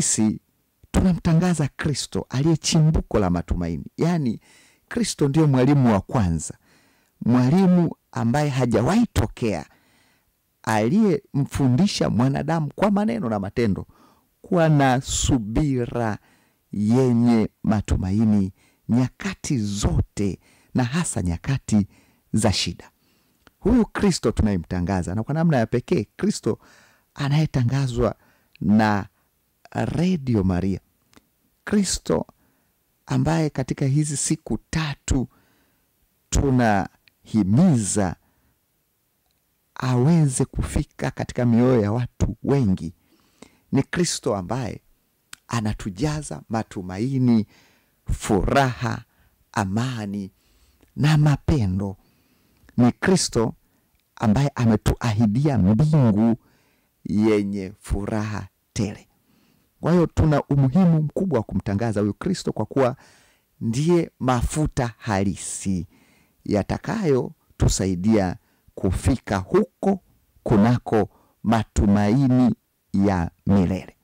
sisi tunamtangaza Kristo aliye chimbuko la matumaini. Yaani Kristo ndio mwalimu wa kwanza, mwalimu ambaye hajawahi tokea, aliyemfundisha mwanadamu kwa maneno na matendo kuwa na subira yenye matumaini nyakati zote, na hasa nyakati za shida. Huyu Kristo tunayemtangaza, na kwa namna ya pekee Kristo anayetangazwa na Radio Maria, Kristo ambaye katika hizi siku 3 tunahimiza aweze kufika katika mioyo ya watu wengi, ni Kristo ambaye anatujaza matumaini, furaha, amani na mapendo. Ni Kristo ambaye ametuahidia mbingu yenye furaha tele. Kwa hiyo tuna umuhimu mkubwa wa kumtangaza huyu Kristo, kwa kuwa ndiye mafuta halisi yatakayo tusaidia kufika huko kunako matumaini ya milele.